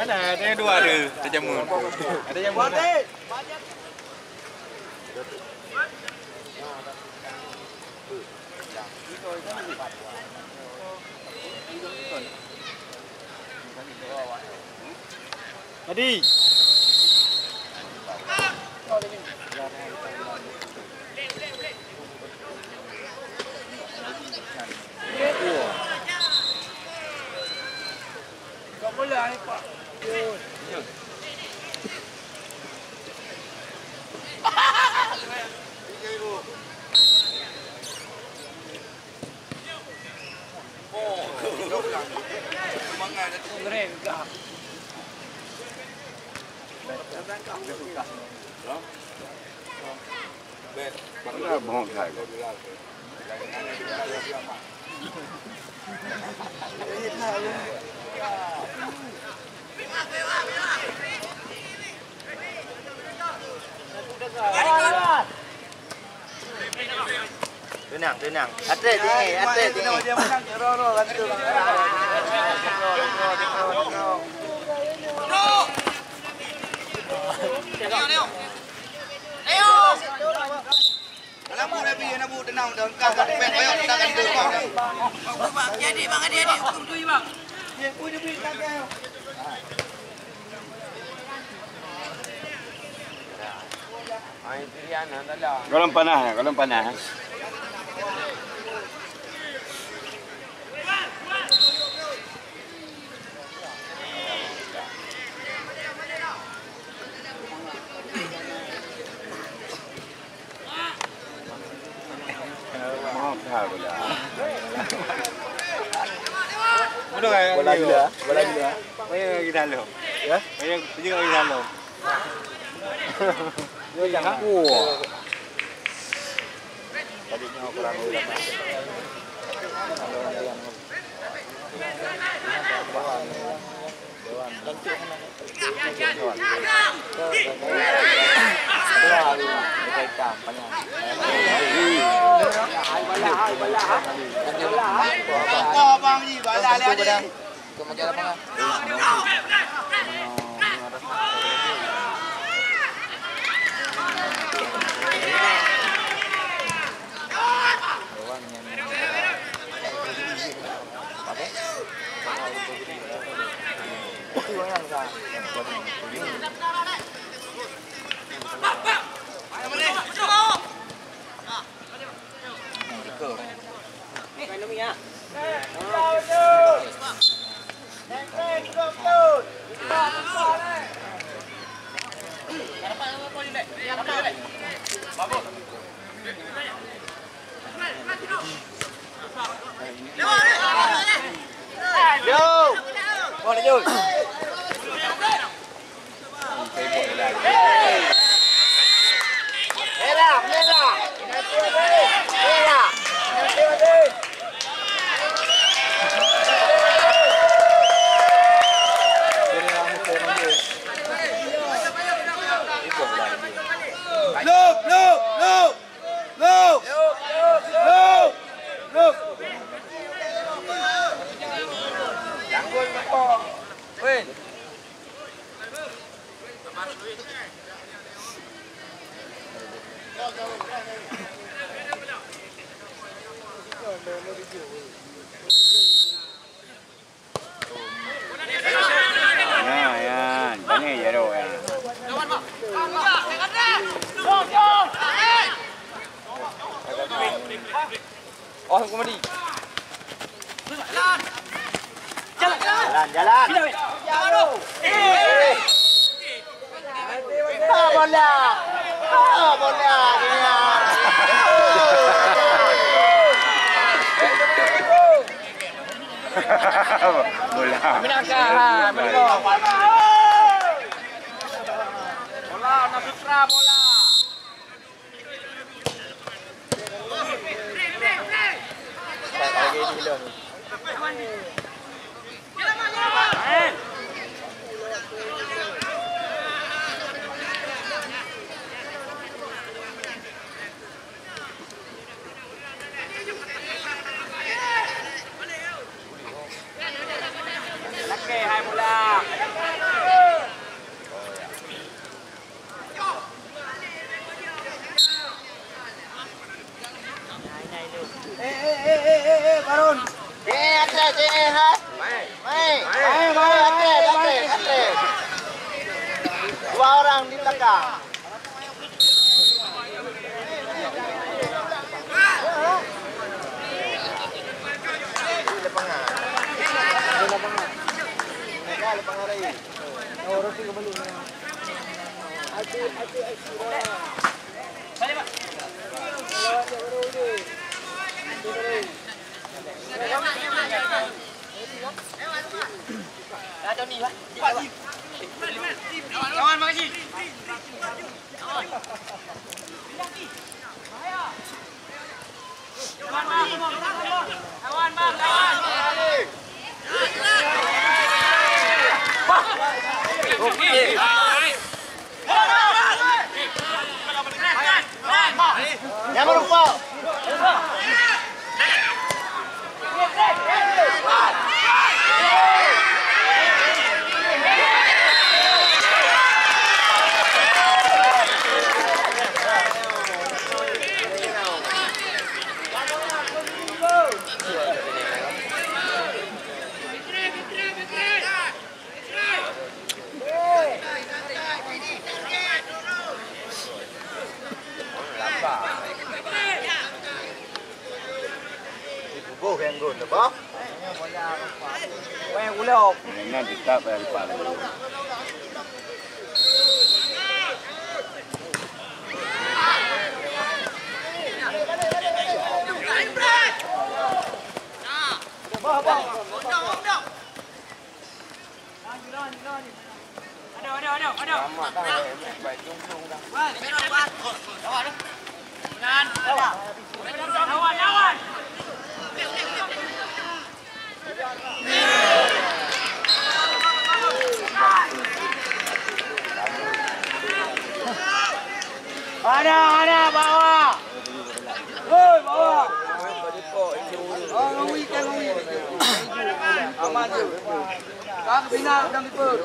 Ada dua ada terjamun. Ada yang mana? Tadi. Kau boleh ni Pak. Keren kah? Mana bohong saya kau. Tenang. Atlet tinggi. Dia menang ro lanjut. Alam mo na biyo na buto na doon ka ka pet kayo kita kan dito ko. Jadi bang dia hukum tu bang. Dia pun beri tak kau. Ay pilihan na dala. Kolam panah. Bola gila. Main kita lo. Ya? Main juga kita lo. Dia jangan. Tadinya kurang ulama. Oh, komedi. Jalan. Bola. Bola. Menangkah. Bola, Nasutra bola. Lagi di belum. Baron. Atlet ha. Main. Atlet. Dua orang di belakang. Kawan makasih. Kawan bang. Yang berupa. Yang gol, apa? Yang ulok. Jangan ditap dari kepala. Lawan. Ada bawa. Woi, bawa. Oh, weekend. Aman tu. Kang bina dan diper.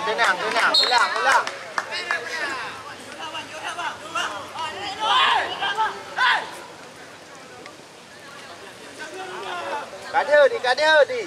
Tenang, ulang. Kader di.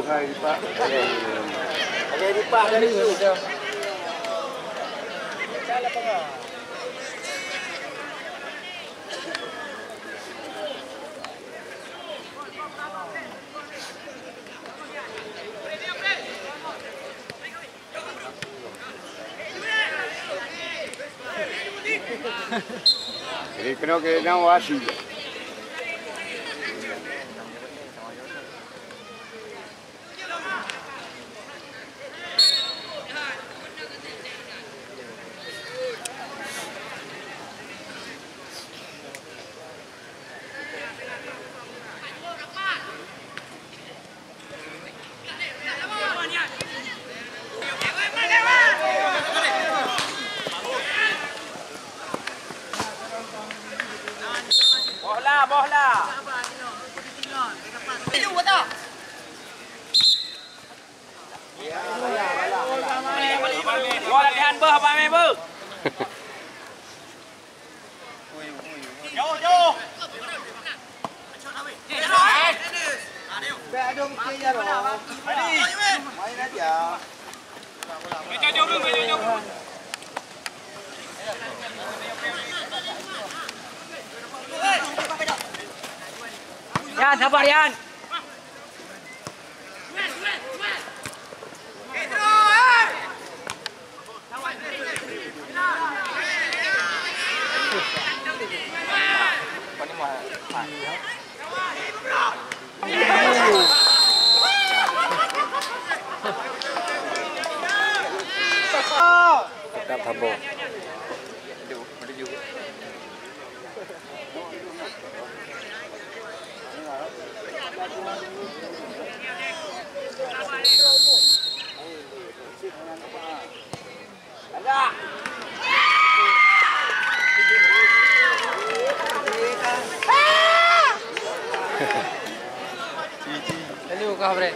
Hai Pak. Ada di Pak dari itu. Creo que não acho. bawah lah. Itu betul. Gua latihan bah apa main bah? Jauh. Dong kayaknya loh. Main aja. Jauh. Yan, sabar Yan. Tetap habo. Lalu kau bre.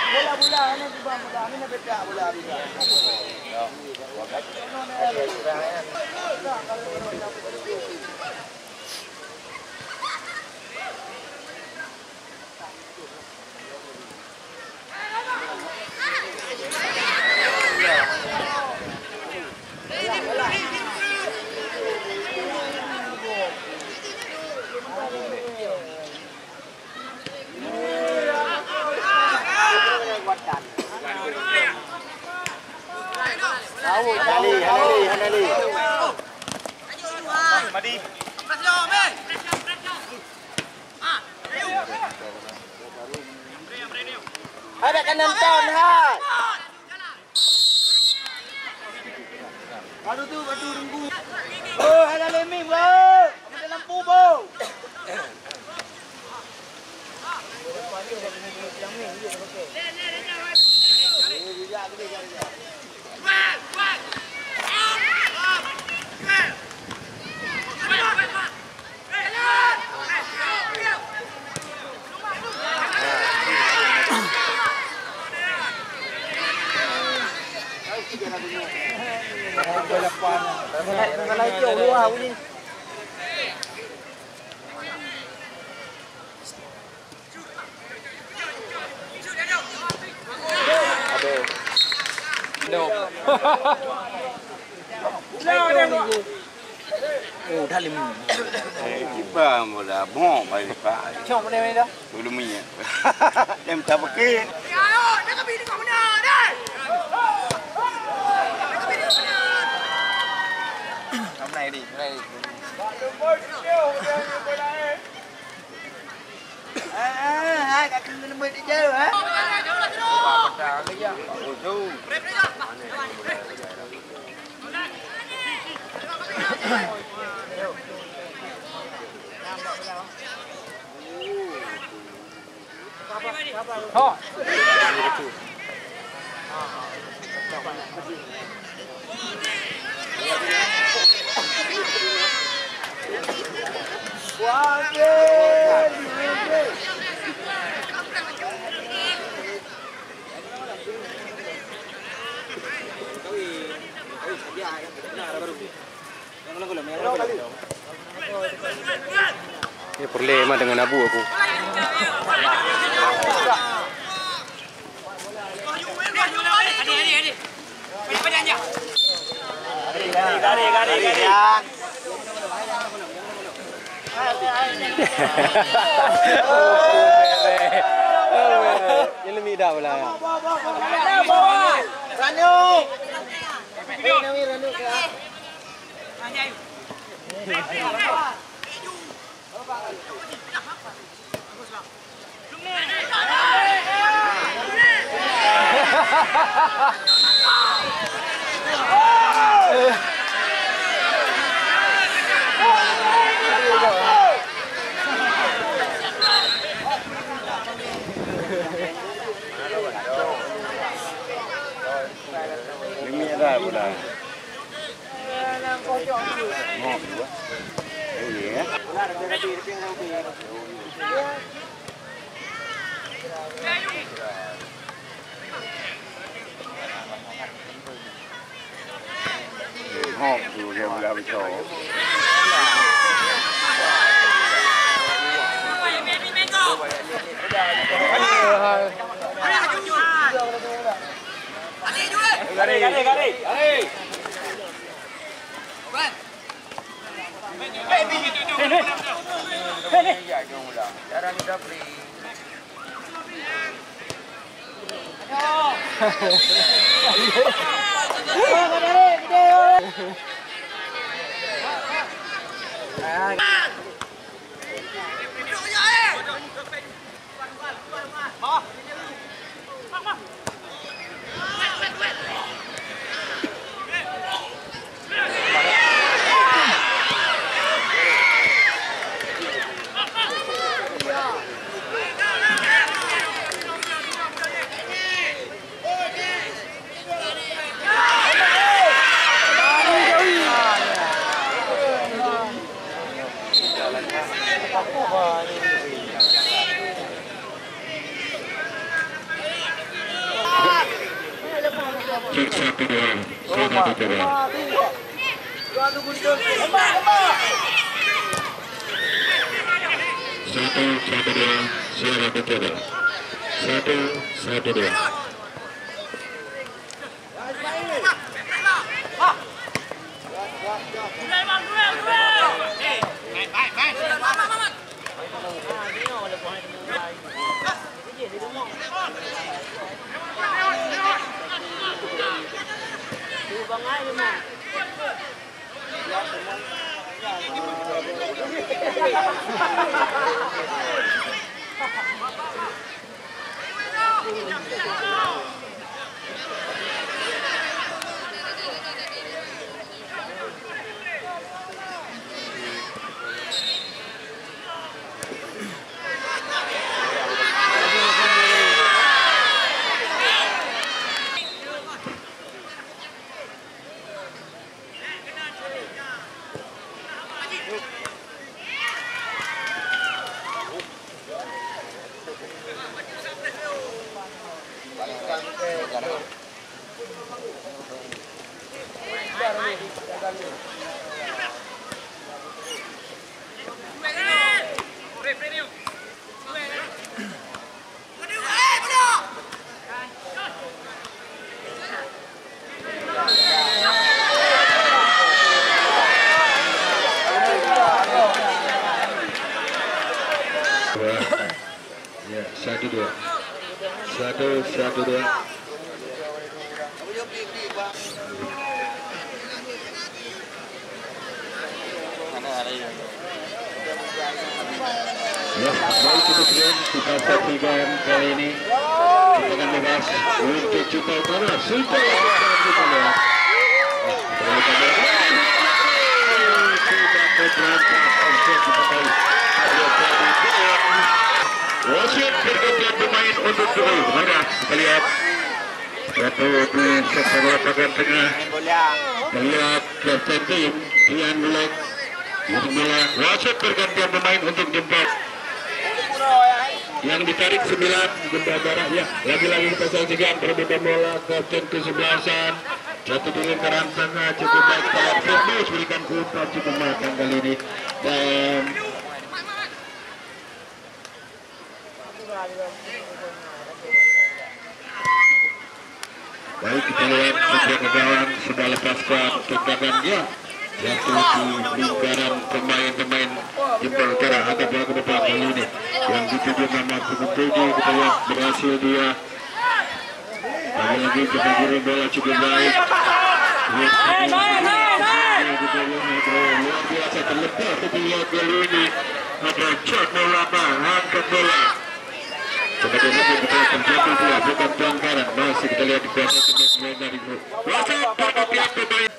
Bola-bola ni bang, bola ni beda bola dia. Hanali. Madi. Ada kanan tahun hai. Baru tu batu tunggu. Oh, ada leming bro. Ada lampu bro. Lagi jauh lah ni. Oh, dah lima. Kipa mula bom balik pak. Cok mana ni dah? Dulu minyak. Dem tak pakai. Ayo, nak pergi dekat mana dah? Hôm nay đi. Hai kat kena main di jauh eh. Thôi. Ini perlema dengan abu aku. Adi. Pergi aja. Yang lebih dah pula. Ranu. Ranu. Ini ada pula. Ngok juga. Iya. Ngok juga pula betul. Cek 1-2, sudah dicoba. Satu, 1-2, sudah dicoba. 1-1-2. Ya, 1-2. 1-1-2. Ya, baik itu kalian kita saksikan kali ini kita akan bebas untuk cuba utara sudah kita lihat wasit bergantian pemain untuk cuba utara kita lihat satu pemain sektor lapangan tengah terlihat kapten tim Ian Bulog untuk bola wasit bergantian pemain untuk jemput yang ditarik 9 benda barat ya lagi-lagi kita saksikan perebutan bola kapten ke-11an jatuh di lingkaran tengah cukup baik kalau Firdaus berikan umpan cukup matang kali ini dan Baik, kita lihat sebuah gawang sudah lepaskan tendangannya yang di lingkaran pemain-pemain Jepang Utara. Agak bola ke depan kali ini yang dituju nama Kukuteji. Kita lihat berhasil dia. Lagi-lagi kita kirim bola cukup baik. Luar biasa terlepas kita lihat kali ini. Ada cek bola, angkat bola. Sebagai itu kita terjatuh dia, bukan pelanggaran. Masih kita lihat di kuasa pemain dari grup. Wasit pada pihak pemain.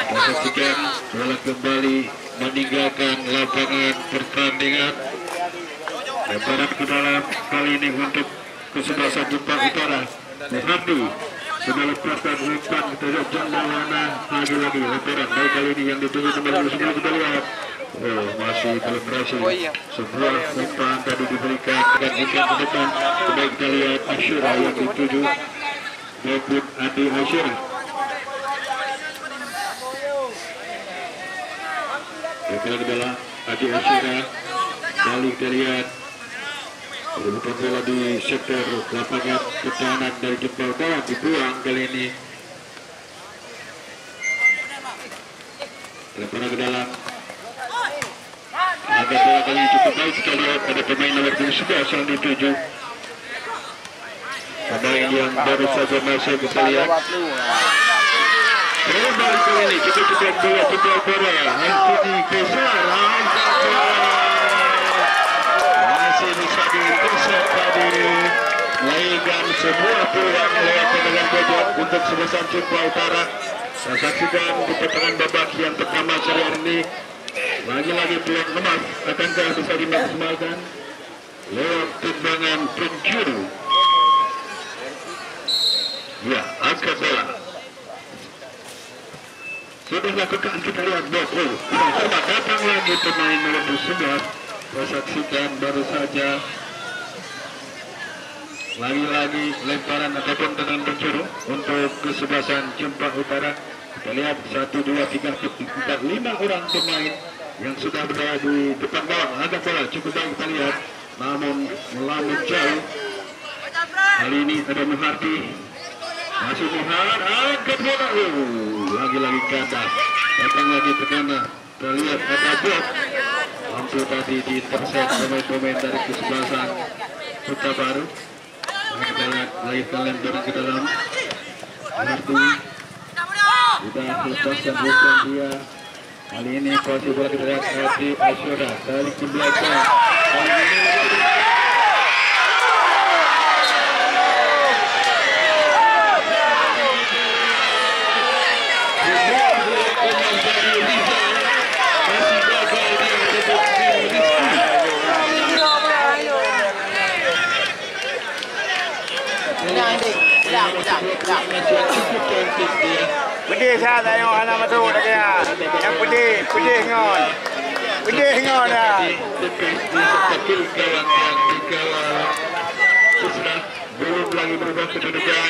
Saksikan bola kembali meninggalkan lapangan pertandingan. Lemparan ke dalam kali ini untuk kesebelasan Jepang Utara. Muhammad sudah lepaskan umpan, kita lihat Jambawala lagi-lagi lemparan. Baik kali ini yang ditunggu kembali sebelum kita lihat. Oh, masih belum berhasil. Sebuah umpan tadi diberikan dan umpan ke depan. Coba kita lihat Asyura yang dituju. Maupun Adi Asyura. Lemparan ke dalam Adi Asyura. Kali kita lihat. Bukan bola di sektor lapangan pertahanan dari Jepang Utara dibuang kali ini. Lemparan ke dalam. Ada bola kali ini cukup baik kita lihat pada pemain nomor 11 yang dituju. Pemain yang baru saja masuk kita lihat. Kembali kali ini cukup bola. Anthony Kesar. Masih bisa diintercept tadi. Melainkan sebuah peluang lewat tendangan bobot untuk sebesar Jepang Utara. Saya saksikan di pertengahan babak yang pertama seri hari ini. Lagi-lagi peluang emas akankah bisa dimaksimalkan lewat tendangan penjuru. Ya, angkat bola. Sudah lakukan kita lihat bola. Coba datang lagi pemain nomor 11. Saya saksikan baru saja lagi-lagi lemparan ataupun tendangan penjuru untuk kesebelasan Jepang Utara. Kita lihat 1, 2, 3, 4, 5 orang pemain yang sudah berada di depan gawang. Agak bola cukup baik kita lihat, namun melamun jauh. Kali ini ada Muhardi, masih Muhar, angkat bola. Lagi-lagi kandas, datang lagi tekanan. Kita lihat ada blok. Hampir tadi diintercept pemain-pemain dari kesebelasan Kota Baru. Kita lihat lemparan ke dalam. Muhardi sudah lepaskan umpan dia. Kali ini posisi bola kita lihat Adi Asyura balik ke belakang. Pedih saya tengok anak masuk dah kaya. Yang pedih ngon. Pedih ngon dah. Belum lagi berubah kedudukan.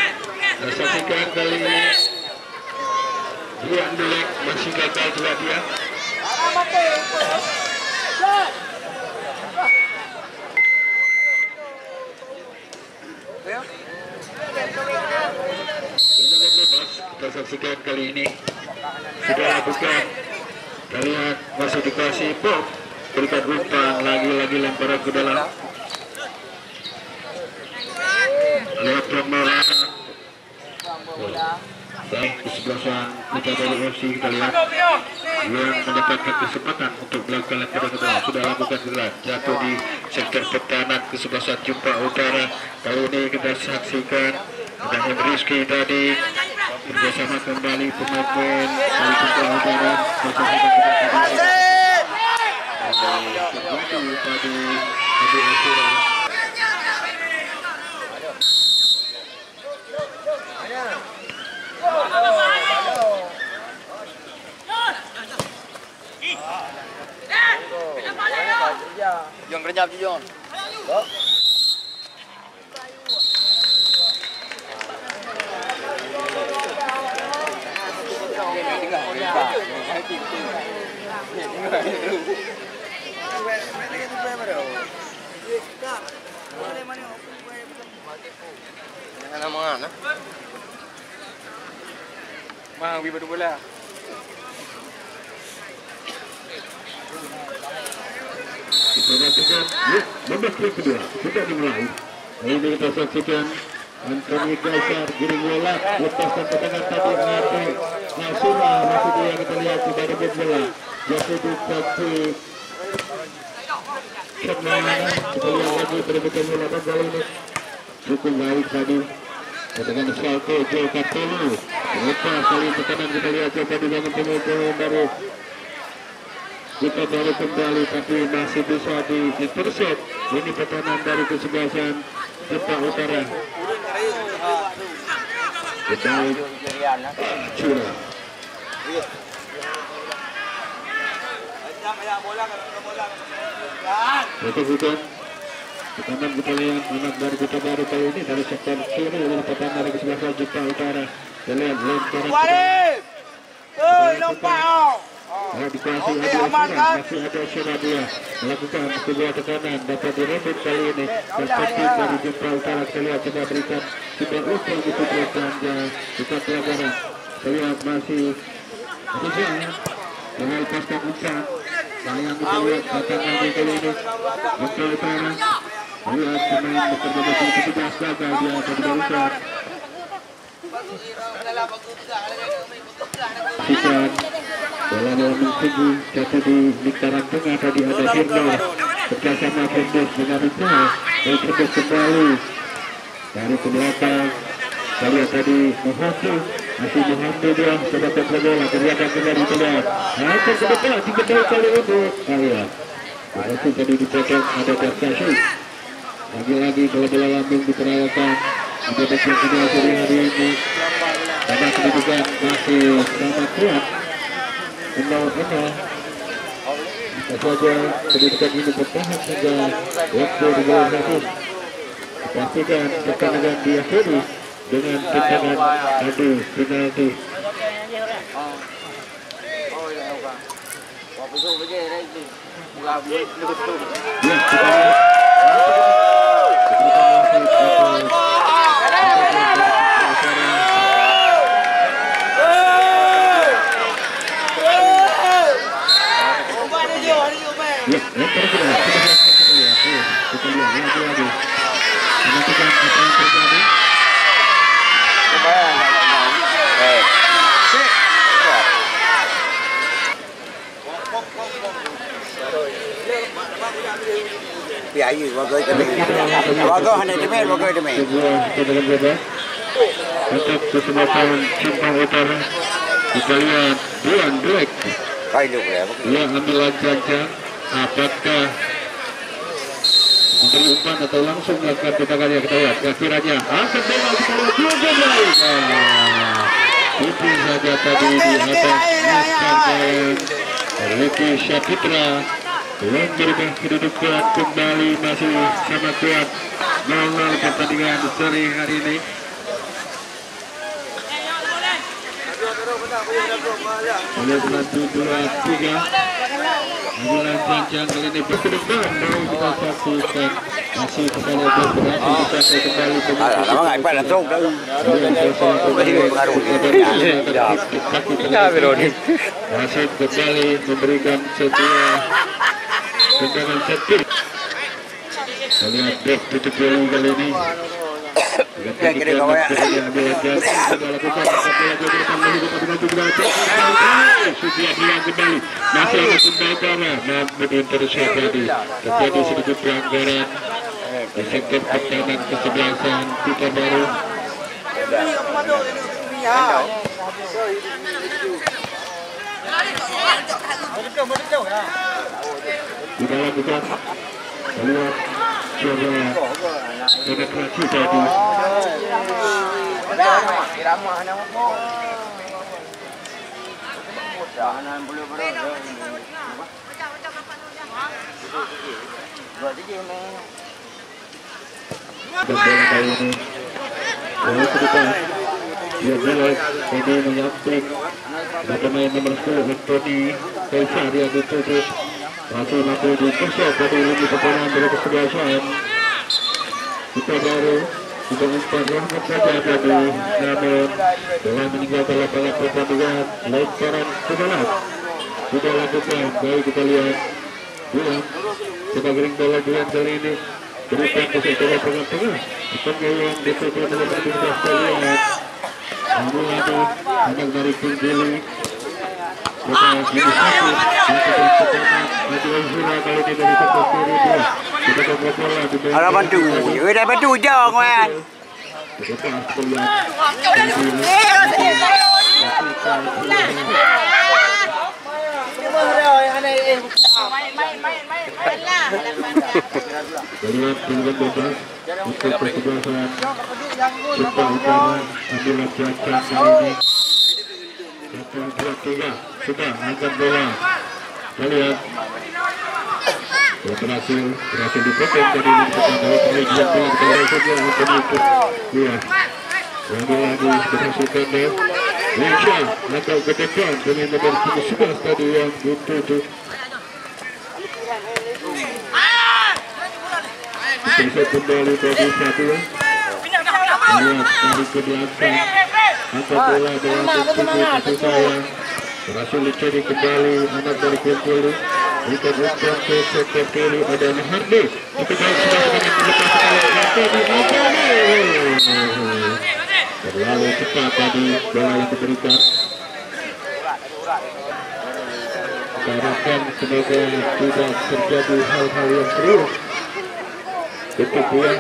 Saksikan kali ini Rian Dulek masih gagal juga dia. Kita saksikan kali ini sudah lakukan. Kita lihat masih dikasih Bob, berikan umpan lagi-lagi lemparan ke dalam. Lewat bola. Baik kesebelasan kita dari FC kita lihat yang mendapatkan kesempatan untuk melakukan lemparan ke dalam sudah lakukan gerak jatuh di sektor pertahanan kesebelasan Jepang Utara. Kali ini kita saksikan ada Rizky tadi bersama kembali pemain dari Jepang Utara bersama tadi Asyura. Jom kerja Jom. Mang pergi bola. Kita nantikan babak kedua sudah dimulai. Ini kita saksikan Anthony Gaisar giring bola lepaskan ke tangan tadi Nate Nasura masih dia kita lihat sudah rebut bola jatuh di kaki Kemana kita lihat lagi perebutan bola dan bola ini cukup baik tadi dengan Salto Joe Cartolo lepas kali tekanan kita lihat coba dibangun pemukul dari kita baru kembali tapi masih bisa di intercept. Ini pertahanan dari kesebelasan Jepang Utara. Kedai curang. Itu bukan tekanan kita lihat anak dari kita baru kali ini dari sektor kiri adalah pertahanan dari kesebelasan Jepang Utara. Kita lihat lemparan. Lompat. Dikasih masih ada Syaradia melakukan sebuah tekanan dapat direbut kali ini perspektif dari Jepang Utara. Kita lihat coba berikan sudah usul di putri Panja kita pelagaran terlihat masih dengan lepaskan umpan kali yang kita lihat datang lagi kali ini Jepang Utara melihat pemain bekerja betul petugas gagal dia akan berusaha sikat bola menunggu jatuh di lingkaran tengah tadi ada Firdaus bersama Firdaus dengan Rizal dan Firdaus kembali dari ke belakang kalian tadi Muhammad masih Muhammad dia coba ke bola kelihatan kembali keluar akan ke depan diketahui kali untuk kalian berhasil tadi dipotong ada Darkasih lagi-lagi bola-bola lambung diperagakan ada depan kedua sore hari ini pada kedudukan masih sama kuat 0-0 bisa saja kedudukan ini bertahan hingga waktu regular habis. Pastikan pertandingan diakhiri dengan tendangan adu penalti. Ya, kita lihat lagi menentukan apa yang terjadi. Biar you bagai demi. Bagai hanya demi, bagai demi. Tendangan bebas untuk kesempatan Jepang Utara. Kita lihat Dian Black. Dia ambil lancar-lancar. Apakah memberi umpan atau langsung melakukan tendangannya kita lihat kiranya angkat bola kita lihat dua baik putih saja tadi di atas Muskan Ricky Syapitra belum berubah kedudukan kembali masih sama kuat 0-0 pertandingan sore hari ini. Oleh penentu 2-3 Bulan Janjang kali ini berkedepan mau kita saksikan masih kepada berhasil dicapai kembali masih kembali memberikan sebuah tendangan setir. Lihat dek tutup dulu kali ini. Sudah hilang kembali masih ada pembakaran namun terjadi sedikit pelanggaran di sektor pertahanan kesebelasan kita baru. Kita lakukan keluar coba penetrasi tadi. Bola kali ini bola ke depan Dia bilang ini menyamping pemain nomor 10 Tony Kaisar dia ditutup masih dikosong dari lini pertahanan dari kesebelasan. Kita baru kita umpan Rahmat saja tadi, namun telah meninggalkan lapangan pertandingan. Lemparan ke dalam sudah lakukan. Baik kita lihat Bulan sebagai bola Bulan kali ini berikan ke sektor tengah-tengah. Penggoyang ditutup nomor 13 sekalian. Namun lagi anak dari Pinggili kita ini sakit kali ini dari sektor kiri dia kita ke bola Ada bantu, ada bantu jauh kan. Melihat pilihan bebas untuk kesebelasan Supa Utara ambil cuaca kali ini 1-2-3 sudah angkat bola. Kita lihat berhasil dipotong dari lini pertahanan saja untuk ikut dia lagi berhasil pendek. Linsha langkah ke depan dengan nomor 11 tadi yang ditutup. Bisa kembali bagi satu. Lihat dari ke belakang angkat bola dalam posisi saya. Berhasil dicari kembali anak dari Kumpul. Ikan umpan ke sektor kiri ada Mahardi. Kita tahu sudah dengan dilepas oleh terlalu cepat tadi bola yang diberikan. Kita harapkan semoga tidak terjadi hal-hal yang serius. Kemudian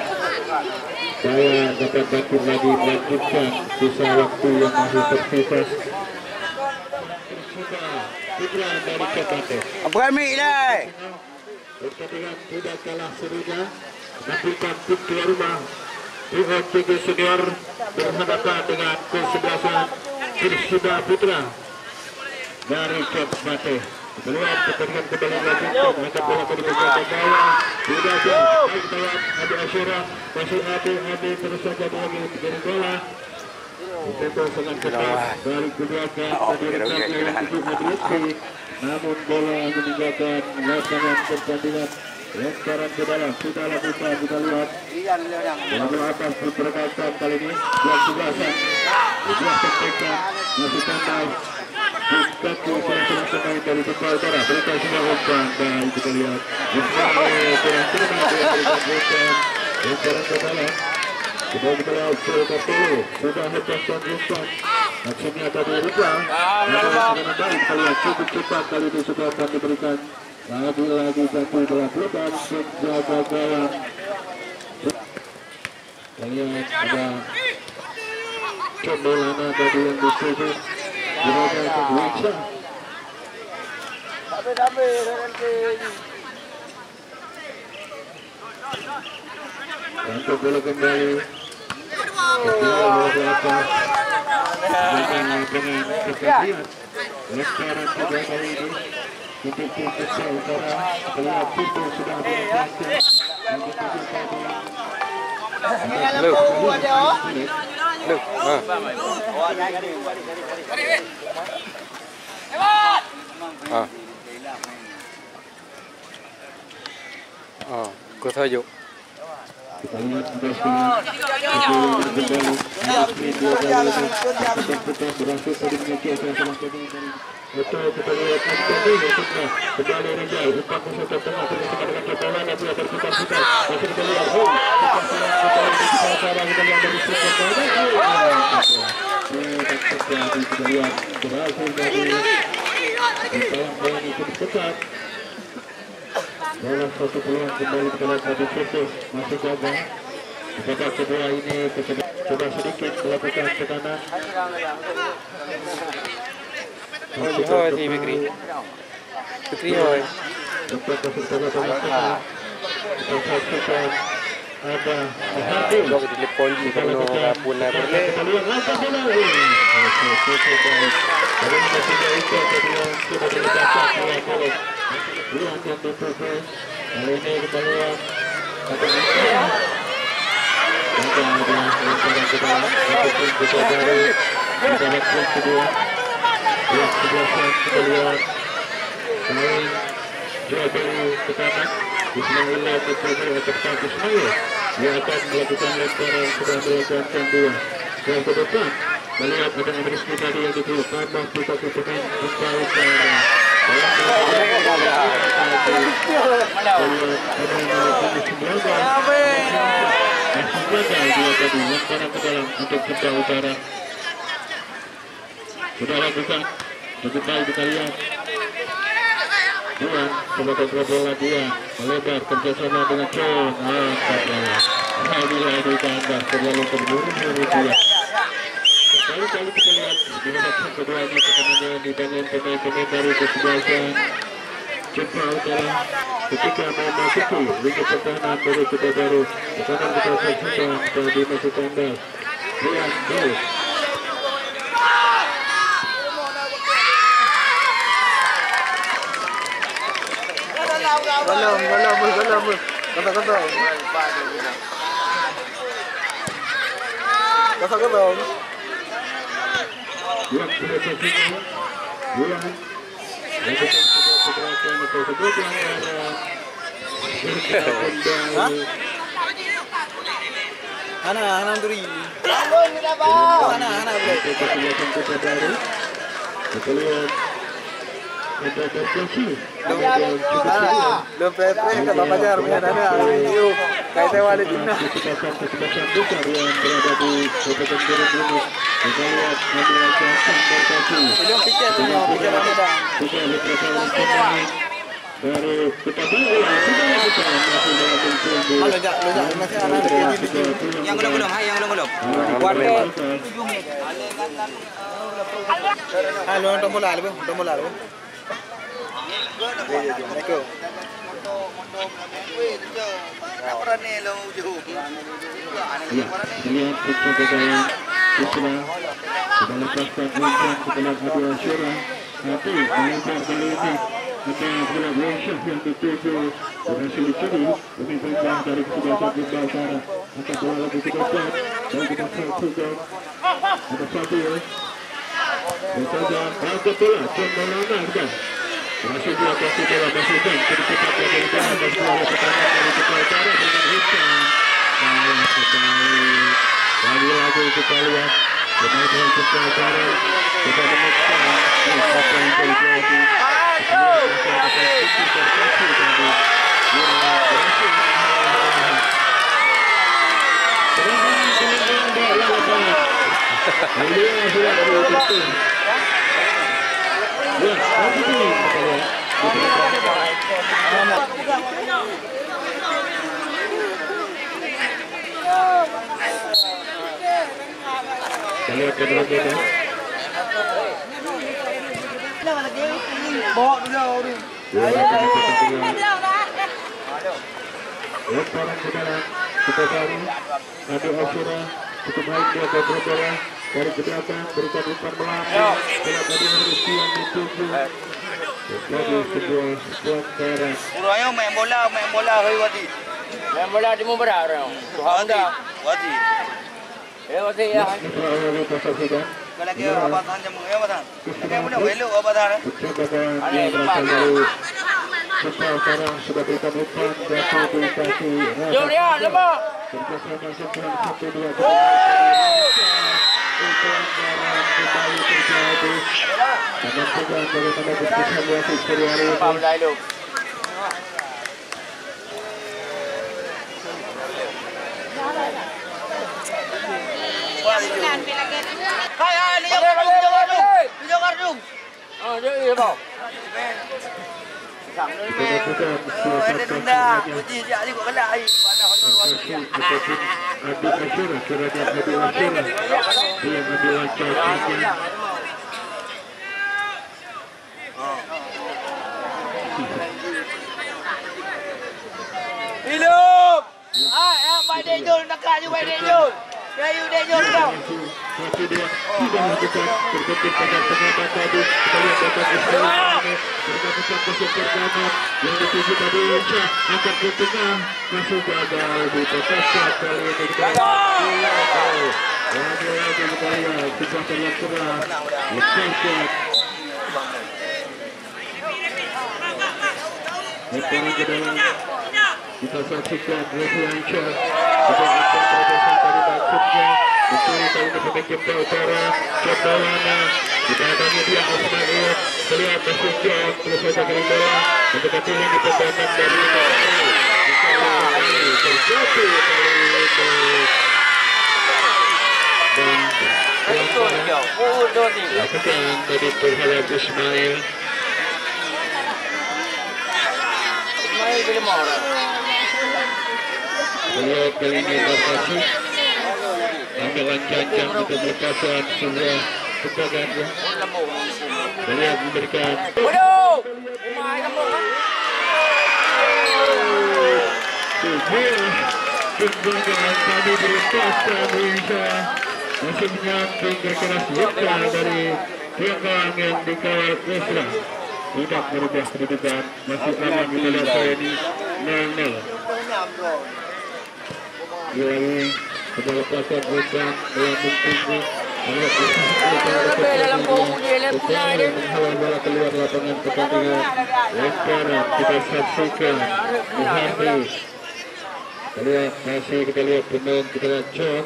saya dapat bantu lagi melanjutkan sisa waktu yang masih tersisa. Putra dari Cekate. Apa kami dah? Pertandingan tidak kalah serunya. Menampilkan tim tuan rumah UOTG Senior berhadapan dengan kesebelasan Persida Putra dari Cekate. Keluar pertandingan kembali lanjutkan angkat bola ke bagian bawah. Tidak jauh. Baik tawar Adi Asyura masih Adi terus saja lagi menjadi bola. Tempo sangat ketat dari kedua kan tadi rekan untuk Madrid. Namun bola meninggalkan lapangan pertandingan. Lemparan ke dalam sudah lakukan kita lihat. Bola atas berperkaitan kali ini yang sebelasan. Sudah sampaikan masih pandai. Kaki salah pemain dari Supa Utara berikan sudah umpan dan kita lihat lemparan ke dalam. Sudah kita lihat sudah hempaskan umpan. Maksudnya tadi rubah. Dengan baik kita lihat cukup cepat kali ini sudah akan diberikan. Lagi satu telah lepas menjaga gawang. Kita lihat ada Cembolana tadi yang ditutup. Untuk bola kembali bola belakang dengan kesaksian lemparan kedua kali ini untuk tim Supa Utara. Setelah Pintu sudah berhasil cô thôi dục kita lihat berhasil tadi mengecek salah tadi betul kita lihat tadi maksudnya kembali Rizal umpan musuh tengah terus dengan bola nanti ada kita masih kita lihat kita lihat dari sudut kita lihat berhasil dari bola itu cepat. Dalam satu peluang kembali kita lihat satu fokus masuk gagal. Babak kedua ini coba sedikit melakukan tekanan. thôi thì Fikri thôi. Untuk keseluruhan tengah-tengah kita saksikan ada Lo que le pone como una puna perle. kita lihat langkah bola. Dari masih itu kedua sudah diletakkan oleh Kolos. Bulan yang ditutup kali ini kita lihat ada lemparan ke dalam untuk kita baru babak yang kedua. Yang sebelasan kita lihat main Jawabannya pertama Ismaillah kepada Kepak Ismail. Dia akan melakukan lemparan sudah melakukan dua. Yang ke depan melihat ada Amerika tadi yang dikeluarkan mampu satu pemain kembali ke utara. Sudah lakukan kembali kita lihat Duan coba kontrol bola dia melebar kerjasama dengan John. Alhamdulillah di tanda terlalu terburu-buru dia. Kali-kali kita lihat di babak keduanya kemudian dibangun pemain-pemain baru kesebelasan Jepang Utara ketika memasuki liga pertahanan dari kita baru tekanan kita saksikan tadi masuk kandas Rian Bus. Galam. Kata. Yang sudah saksikan Bulan lakukan sebuah pergerakan atau sebuah pelanggaran kembali Anak duri. Anak boleh. kesebelasan kita baru kita lihat ada terjadi Lompat ke Bapak Jar punya dana. Yuk, kayak wali timnas. kesebelasan besar yang berada di Kabupaten Garut ini. Kita lihat ada Jason berkasi. Belum pikir apa. Sudah diperkatakan pemain dari kita baru sudah lakukan masih dalam bentuk. Lo jak masih anak di sini. Yang belum, yang belum. Warga. Halo, tombol lalu. Assalamualaikum. Ya, lihat kegagalan Isra sudah lepaskan umpan setelah adu Asyura. Tapi melebar kali ini ada bola Wasyah yang dituju berhasil dicuri lebih rendah dari kesebelasan Jepang Utara. Akan bola lagi ke depan dan kita saksikan ada satu ya. Dan saja angkat bola Cembalana sudah berhasil diatasi bola masukkan ke depan dari dalam dan bola pertama dari Jepang Utara dengan Hikam. Salah kembali lagi kita lihat pemain Jepang Utara kita menekan apa yang terjadi. Lihat kedua-duanya. Bawa dulu. Lemparan ke dalam kita baru ada Asyura cukup baik dia kontrol bola dari ke belakang berikan umpan melambung bola tadi harus yang dituju jadi sebuah pelanggaran. Urangnya main bola hari wadi. Main bola di Mubarak orang. Wadi. Wadi ya. Kalau kita abatan jam abatan. Kita boleh welu abatan. Yang berasal dari Jepang Utara sudah berikan umpan jatuh di kaki Jom dia, lemah. kerjasama sebuah 1-2 pelanggaran kembali terjadi dan juga bagaimana keputusan wasit seri hari ini. Faham dah lu. Hai, ni jangan kardung. Oh, jadi apa? Kita lakukan Ada denda. Putih dia ni kok kelak ai. Mana honor wadi. ataupun adu Asyura kerana adu Asyura dia mengambil langkah Hidup. Baik dia Jul, dekat je baik dia Jul. Kayu dia jom kau. 1-2 sudah lakukan berbentuk pada pengamat tadi. Kita lihat dapat Ismail bergabung ke sektor kanan yang dituju tadi Inca angkat ke tengah masuk gagal di kotak kali ini kita lagi kita lihat sebuah terlalu keras lepaskan lepas ke dalam kita saksikan Refu Inca kita akan terobosan dari maksudnya mencuri kali ini pemain Kepta Utara Kepalana kita tanya dia Ismail terlihat masuk jauh terus saja kering bola mendekati yang diperbankan dari terjatuh kali ini dan lakukan dari terhadap Ismail terlihat kali ini berkasi ambilan cancang untuk melepaskan sebuah tebakan terlihat memberikan sebuah tadi dilepaskan Inca masih menyamping keras luka dari belakang yang dikawal Esra tidak berubah kedudukan masih aman kita lihat saya ini 0-0 dilalui penyelepasan umpan melambung tinggi Dalam bau dia lepula dia. menghalau bola keluar lapangan pertandingan lemparan kita saksikan Muhammad masih kita lihat penuh kita lihat John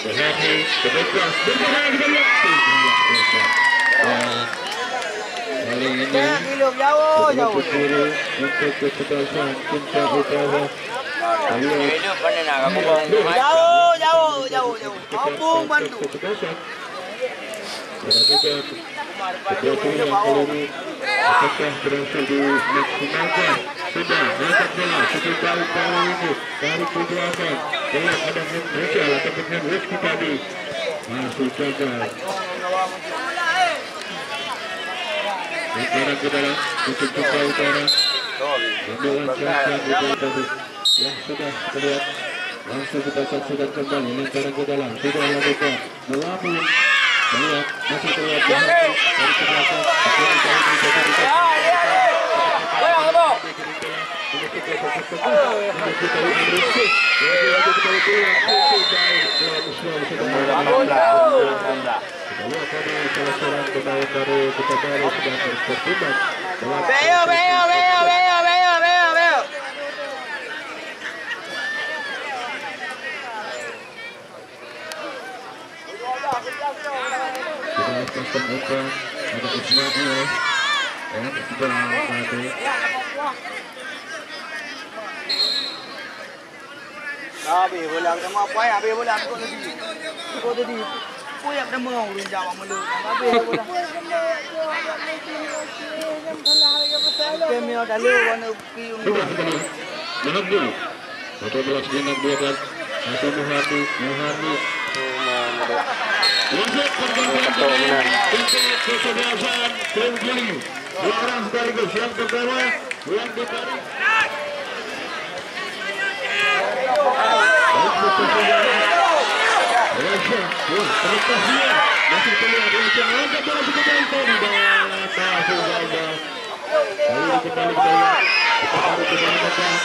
Muhammad kebebas bergerak kita lihat kali ini Jauh. untuk kecerdasan Kepta Utara Jauh. Kampung bantu. Melakukan sebuah pilihan kali ini apakah berhasil dimaksimalkan sudah mengangkat bola Kepta Utara ini dari ke belakang bola ada Rizal atau dengan Rizky tadi masih gagal lemparan ke dalam untuk Kepta Utara ambilan cancang di tadi yang sudah terlihat langsung kita saksikan kembali lemparan ke dalam sudah lakukan melambung melihat masih terlihat dari ke belakang ada Ismail dan sebelah tadi Habis bola kita mau apa ya? Habis bola kau tadi. Kau tadi. Kau yang dah mau urun jawab melu. Habis bola. Kami ada lu warna piun. Menunggu 14 minit buat atau Muhammad untuk pertandingan untuk kesebelasan tim Gili Putra sekaligus yang pertama yang ditarik terlepas dia masih terlihat Inca angkat bola cukup jauh di bawah masuk gagal lalu kembali kita lihat kita taruh ke dalam belakang